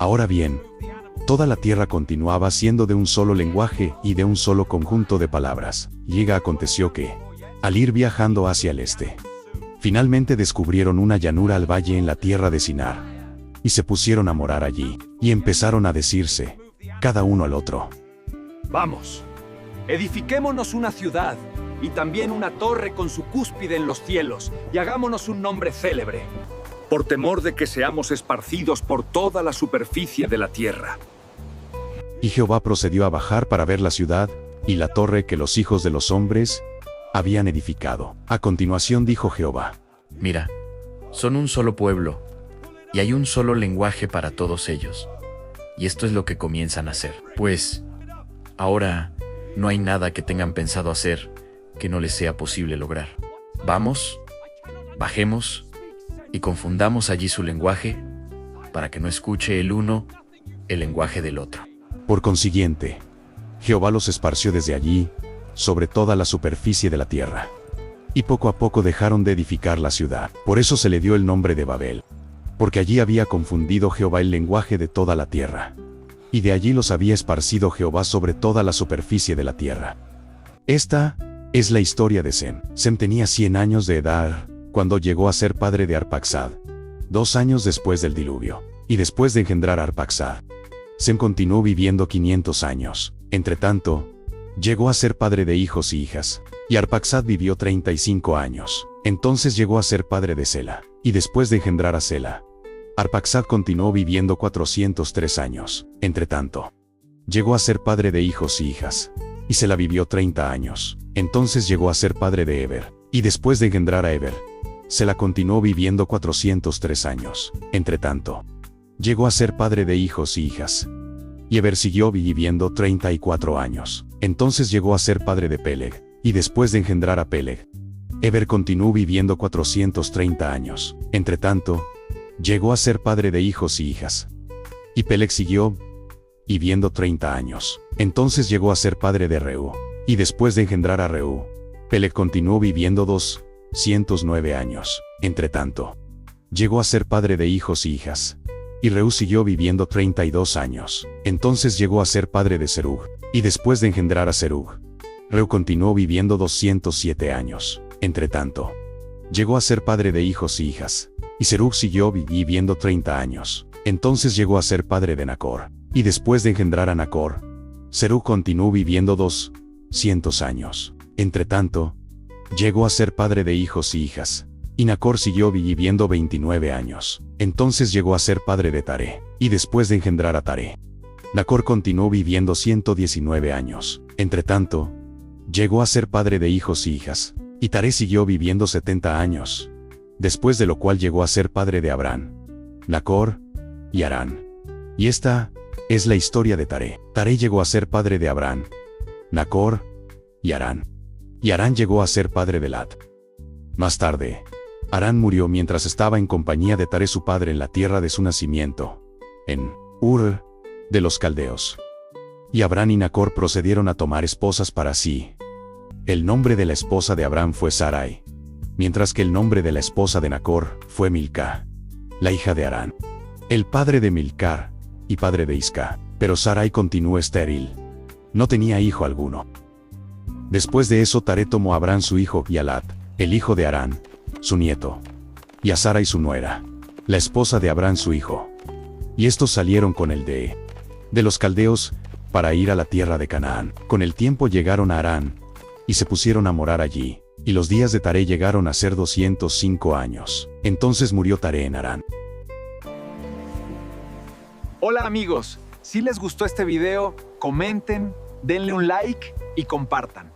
Ahora bien, toda la tierra continuaba siendo de un solo lenguaje y de un solo conjunto de palabras. Aconteció que, al ir viajando hacia el este, finalmente descubrieron una llanura al valle en la tierra de Sinar, y se pusieron a morar allí, y empezaron a decirse, cada uno al otro: Vamos, edifiquémonos una ciudad, y también una torre con su cúspide en los cielos, y hagámonos un nombre célebre, por temor de que seamos esparcidos por toda la superficie de la tierra. Y Jehová procedió a bajar para ver la ciudad, y la torre que los hijos de los hombres habían edificado. A continuación dijo Jehová: Mira, son un solo pueblo, y hay un solo lenguaje para todos ellos. Y esto es lo que comienzan a hacer. Pues, ahora, no hay nada que tengan pensado hacer que no les sea posible lograr. Vamos, bajemos, y confundamos allí su lenguaje, para que no escuche el uno el lenguaje del otro. Por consiguiente, Jehová los esparció desde allí, sobre toda la superficie de la tierra. Y poco a poco dejaron de edificar la ciudad. Por eso se le dio el nombre de Babel, porque allí había confundido Jehová el lenguaje de toda la tierra. Y de allí los había esparcido Jehová sobre toda la superficie de la tierra. Esta es la historia de Sem. Sem tenía 100 años de edad cuando llegó a ser padre de Arpaxad, 2 años después del diluvio. Y después de engendrar a Arpaxad, Sem continuó viviendo 500 años. Entretanto, llegó a ser padre de hijos y hijas, y Arpaxad vivió 35 años. Entonces llegó a ser padre de Sela, y después de engendrar a Sela, Arpaxad continuó viviendo 403 años. Entretanto, llegó a ser padre de hijos y hijas, y Sela vivió 30 años. Entonces llegó a ser padre de Eber, y después de engendrar a Eber, Sela continuó viviendo 403 años. Entretanto, llegó a ser padre de hijos y hijas, y Eber siguió viviendo 34 años. Entonces llegó a ser padre de Peleg, y después de engendrar a Peleg, Eber continuó viviendo 430 años. Entretanto, llegó a ser padre de hijos y hijas, y Peleg siguió viviendo 30 años. Entonces llegó a ser padre de Reú, y después de engendrar a Reú, Peleg continuó viviendo 209 años. Entretanto, llegó a ser padre de hijos y hijas, y Reú siguió viviendo 32 años. Entonces llegó a ser padre de Serug, y después de engendrar a Serug, Reú continuó viviendo 207 años. Entretanto, llegó a ser padre de hijos y hijas, y Serug siguió viviendo 30 años. Entonces llegó a ser padre de Nacor, y después de engendrar a Nacor, Serug continuó viviendo 200 años. Entretanto, llegó a ser padre de hijos y hijas, y Nacor siguió viviendo 29 años. Entonces llegó a ser padre de Taré, y después de engendrar a Taré, Nacor continuó viviendo 119 años. Entretanto, llegó a ser padre de hijos y hijas, y Taré siguió viviendo 70 años, después de lo cual llegó a ser padre de Abrán, Nacor y Harán. Y esta es la historia de Taré. Taré llegó a ser padre de Abrán, Nacor y Harán. Y Harán llegó a ser padre de Lat. Más tarde, Harán murió mientras estaba en compañía de Taré su padre en la tierra de su nacimiento, en Ur de los Caldeos. Y Abrán y Nacor procedieron a tomar esposas para sí. El nombre de la esposa de Abrán fue Sarai, mientras que el nombre de la esposa de Nacor fue Milca, la hija de Harán, el padre de Milcar y padre de Isca. Pero Sarai continuó estéril, no tenía hijo alguno. Después de eso Taré tomó a Abrán su hijo y a Lat, el hijo de Harán, su nieto, y a Sarai su nuera, la esposa de Abrán su hijo. Y estos salieron con el de los caldeos, para ir a la tierra de Canaán. Con el tiempo llegaron a Harán, y se pusieron a morar allí, y los días de Taré llegaron a ser 205 años. Entonces murió Taré en Harán. Hola amigos, si les gustó este video, comenten, denle un like y compartan.